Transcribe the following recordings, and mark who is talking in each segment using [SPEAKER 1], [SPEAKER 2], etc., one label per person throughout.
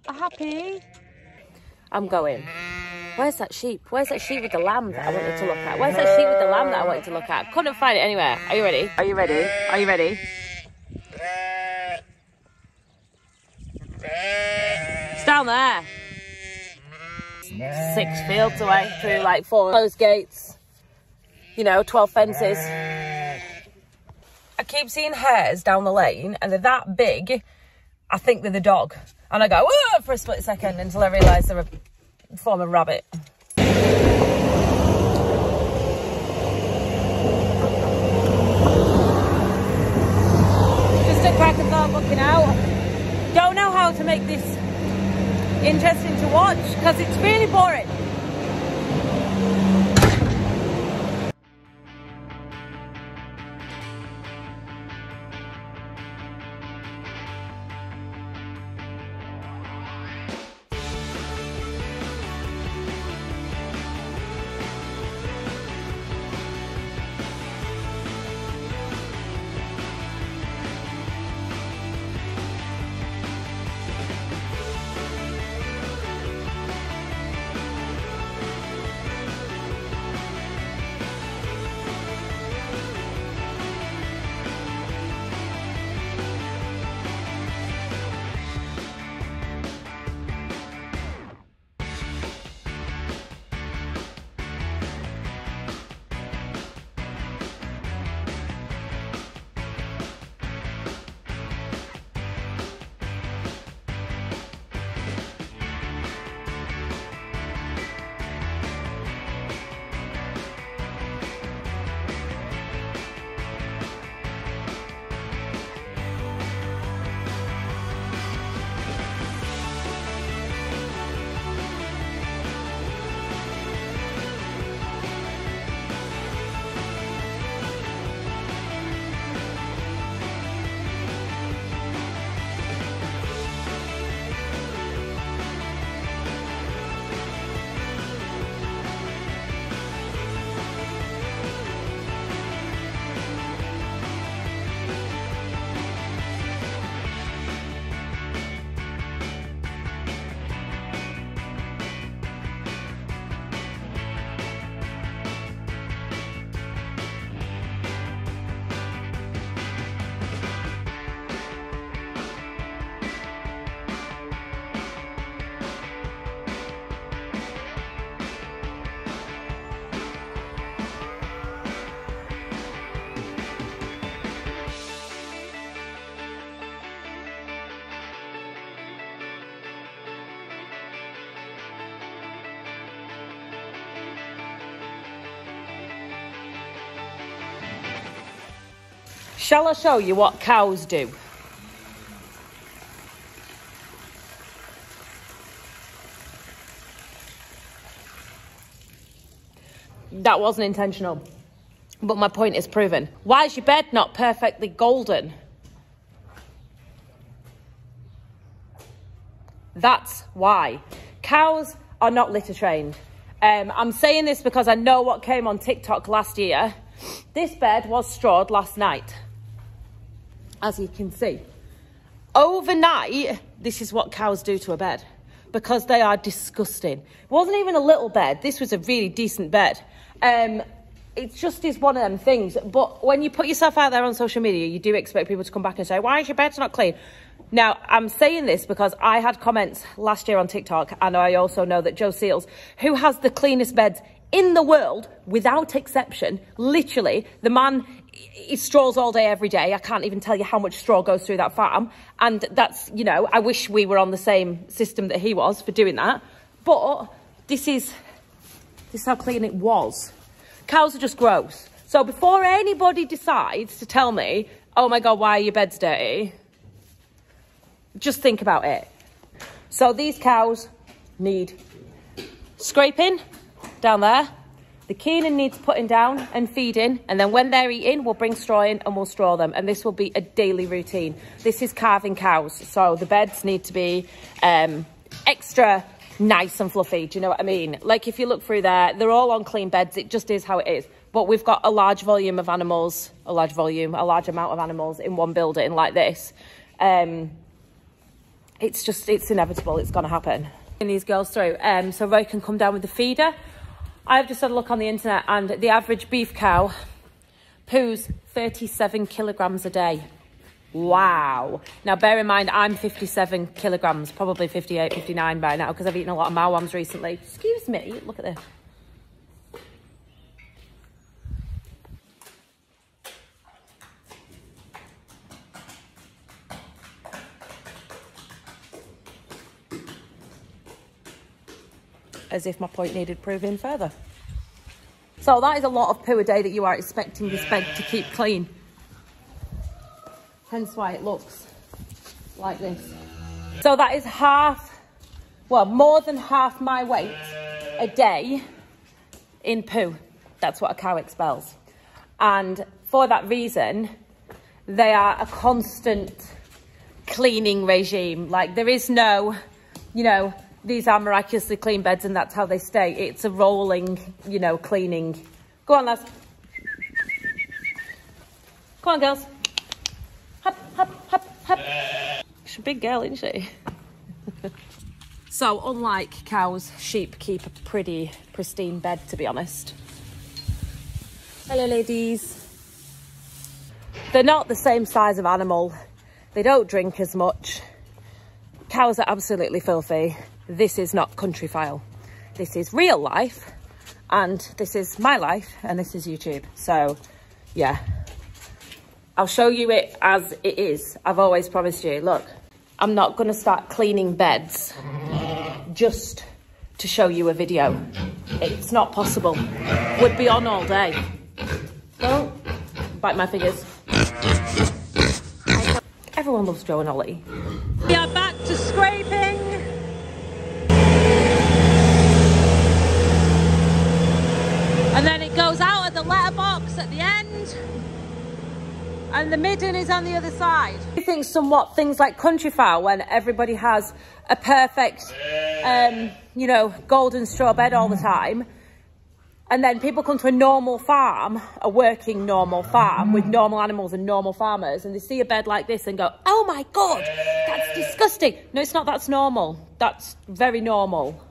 [SPEAKER 1] Happy. I'm going. Where's that sheep? Where's that sheep with the lamb that I wanted to look at? Where's that sheep with the lamb that I wanted to look at? Couldn't find it anywhere. Are you ready? Are you ready? Are you ready? It's down there. 6 fields away through like 4 closed gates. You know, 12 fences. I keep seeing hares down the lane and they're that big, I think they're the dog. And I go, whoa, for a split second until I realise they're a form of rabbit. Just a crack of thought looking out. Don't know how to make this interesting to watch because it's really boring. Shall I show you what cows do? That wasn't intentional, but my point is proven. Why is your bed not perfectly golden? That's why. Cows are not litter trained. I'm saying this because I know what came on TikTok last year. This bed was strawed last night, as you can see. Overnight, this is what cows do to a bed because they are disgusting. It wasn't even a little bed. This was a really decent bed. It just is one of them things. But when you put yourself out there on social media, you do expect people to come back and say, why is your bed not clean? Now, I'm saying this because I had comments last year on TikTok, and I also know that Joe Seals, who has the cleanest beds in the world, without exception, literally, the man, he straws all day, every day. I can't even tell you how much straw goes through that farm. And that's, you know, I wish we were on the same system that he was for doing that. But this is how clean it was. Cows are just gross. So before anybody decides to tell me, oh my God, why are your beds dirty? Just think about it. So these cows need scraping down there. The keenan needs putting down and feeding, and then when they're eating, we'll bring straw in and we'll straw them, and this will be a daily routine. This is calving cows, so the beds need to be extra nice and fluffy. Do you know what I mean? Like if you look through there, they're all on clean beds. It just is how it is. But we've got a large volume of animals, a large amount of animals in one building like this. it's inevitable. It's going to happen. And these girls through, so Roy can come down with the feeder. I've just had a look on the internet, and the average beef cow poos 37 kilograms a day. Wow. Now, bear in mind, I'm 57 kilograms, probably 58, 59 by now, because I've eaten a lot of mawams recently. Excuse me, look at this. As if my point needed proving further. So that is a lot of poo a day that you are expecting this bed to keep clean. Hence why it looks like this. So that is half, well, more than half my weight a day in poo. That's what a cow expels. And for that reason, they are a constant cleaning regime. Like, there is no, you know, these are miraculously clean beds and that's how they stay. It's a rolling, you know, cleaning. Go on, lads. Come on, girls. Hop, hop, hop, hop. She's a big girl, isn't she? So, unlike cows, sheep keep a pretty pristine bed, to be honest. Hello, ladies. They're not the same size of animal. They don't drink as much. Cows are absolutely filthy. This is not Countryfile. This is real life, and this is my life, and this is YouTube. So, yeah. I'll show you it as it is. I've always promised you. Look, I'm not going to start cleaning beds just to show you a video. It's not possible. Would be on all day. Don't bite my fingers. Everyone loves Joe and Ollie. We are back to scraping. And then it goes out of the letterbox at the end. And the midden is on the other side. I think somewhat things like Countryfile, when everybody has a perfect, you know, golden straw bed all the time. And then people come to a normal farm, a working normal farm with normal animals and normal farmers, and they see a bed like this and go, oh my God, that's disgusting. No, it's not. That's normal. That's very normal.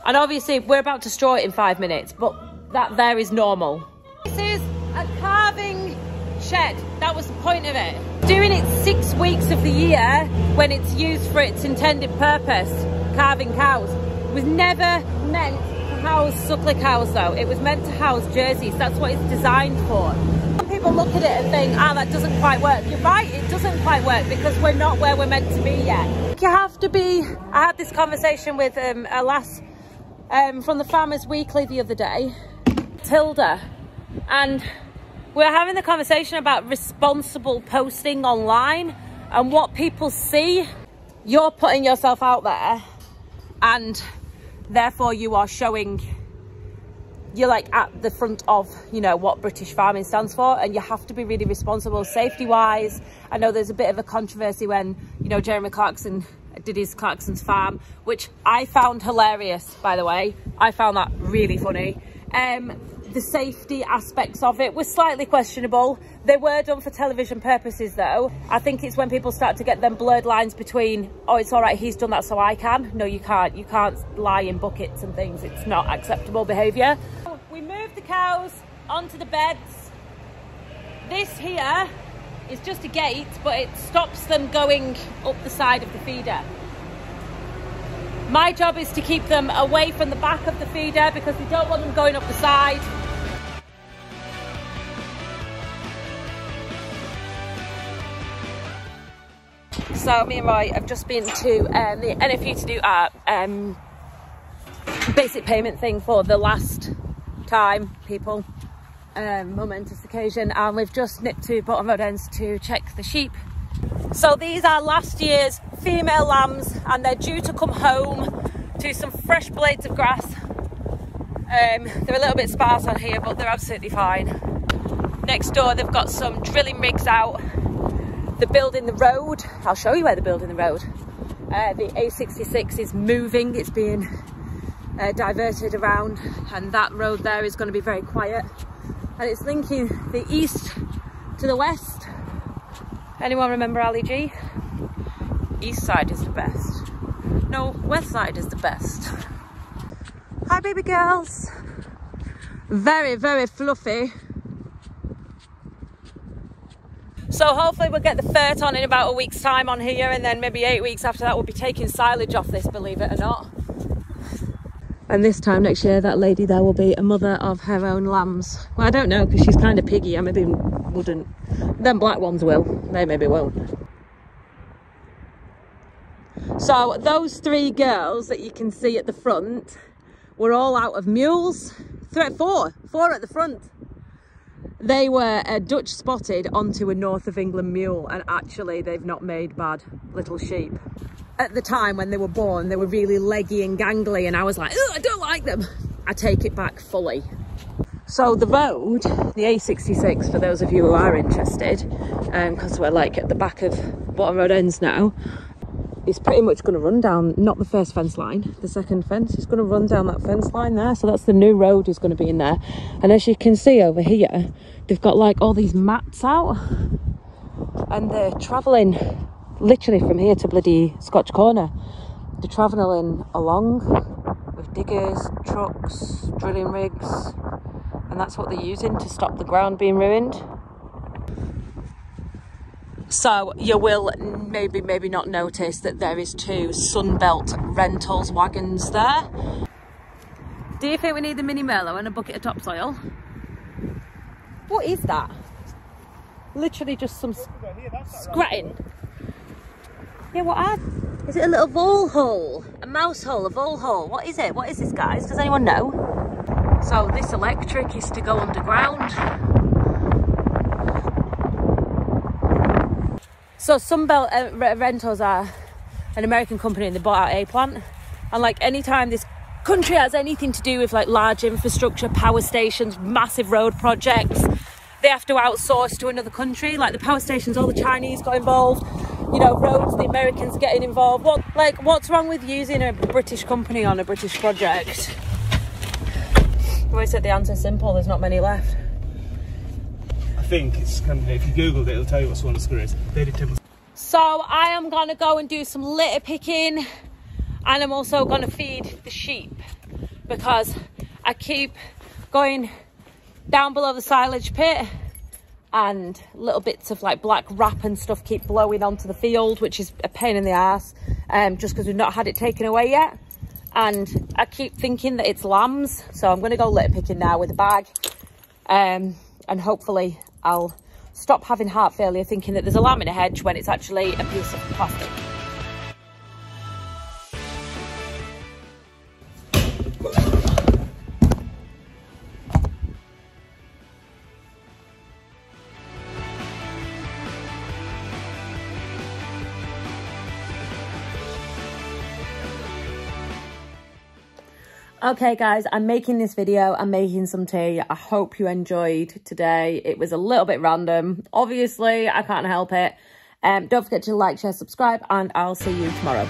[SPEAKER 1] And obviously we're about to straw it in 5 minutes, but that there is normal. This is a calving shed. That was the point of it. Doing it 6 weeks of the year when it's used for its intended purpose, calving cows. It was never meant to house suckler cows though. It was meant to house jerseys. That's what it's designed for. Some people look at it and think, ah, that doesn't quite work. You're right, it doesn't quite work because we're not where we're meant to be yet. You have to be. I had this conversation with a lass from the Farmers Weekly the other day, Tilda, and we're having the conversation about responsible posting online and what people see. You're putting yourself out there, and therefore you are showing, you're like at the front of, you know, what British farming stands for, and you have to be really responsible safety wise. I know there's a bit of a controversy when, you know, Jeremy Clarkson did his Clarkson's farm, which I found hilarious, by the way. I found that really funny. The safety aspects of it were slightly questionable. They were done for television purposes though. I think it's when people start to get them blurred lines between, oh, it's all right, he's done that so I can. No, you can't. You can't lie in buckets and things. It's not acceptable behaviour. We moved the cows onto the beds. This here is just a gate, but it stops them going up the side of the feeder. My job is to keep them away from the back of the feeder because we don't want them going up the side. So me and Roy have just been to the NFU to do our basic payment thing for the last time, people. Momentous occasion, and we've just nipped to Bottom Road Ends to check the sheep. So these are last year's female lambs, and they're due to come home to some fresh blades of grass. They're a little bit sparse on here, but they're absolutely fine. Next door they've got some drilling rigs out. They're building the road. I'll show you where they're building the road. The A66 is moving. It's being diverted around, and that road there is going to be very quiet. And it's linking the east to the west. Anyone remember Ali G? east side is the best. No, west side is the best. Hi, baby girls. Very, very fluffy. So hopefully we'll get the fert on in about a week's time on here, and then maybe 8 weeks after that we'll be taking silage off this, believe it or not. And this time next year that lady there will be a mother of her own lambs. Well, I don't know, because she's kind of piggy. I maybe wouldn't. Them black ones will. They maybe won't. So those 3 girls that you can see at the front were all out of mules. 4 at the front. They were Dutch spotted onto a north of England mule, and actually they've not made bad little sheep. At the time when they were born, they were really leggy and gangly, and I was like, ugh, I don't like them. I take it back fully. So the road, the A66, for those of you who are interested, because we're like at the back of Bottom Road Ends now, is pretty much going to run down, not the first fence line, the second fence. It's going to run down that fence line there. So that's the new road is going to be in there. And as you can see over here, they've got like all these mats out, and they're travelling literally from here to bloody Scotch Corner. They're travelling along with diggers, trucks, drilling rigs, and that's what they're using to stop the ground being ruined. So you will maybe not notice that there is 2 Sunbelt Rentals wagons there. Do you think we need the mini Merlot and a bucket of topsoil? What is that? Literally just some scratting. Yeah, what are... Is it a little vole hole? A mouse hole, a vole hole? What is it? What is this, guys? Does anyone know? So this electric is to go underground. So Sunbelt Rentals are an American company, and they bought out a plant. And like anytime this country has anything to do with like large infrastructure, power stations, massive road projects, they have to outsource to another country. Like the power stations, all the Chinese got involved. You know, roads, the Americans getting involved. What's wrong with using a British company on a British project? I always said the answer's simple. There's not many left.
[SPEAKER 2] I think it's kind of, if you googled it, it'll tell you what Swan Screw is.
[SPEAKER 1] So I am going to go and do some litter picking, and I'm also going to feed the sheep, because I keep going down below the silage pit and little bits of like black wrap and stuff keep blowing onto the field, which is a pain in the ass, just because we've not had it taken away yet. And I keep thinking that it's lambs, so I'm going to go litter picking now with a bag, and hopefully I'll stop having heart failure thinking that there's a lamb in a hedge when it's actually a piece of plastic. Okay guys, I'm making this video, I'm making some tea. I hope you enjoyed today. It was a little bit random. Obviously, I can't help it. Don't forget to like, share, subscribe, and I'll see you tomorrow.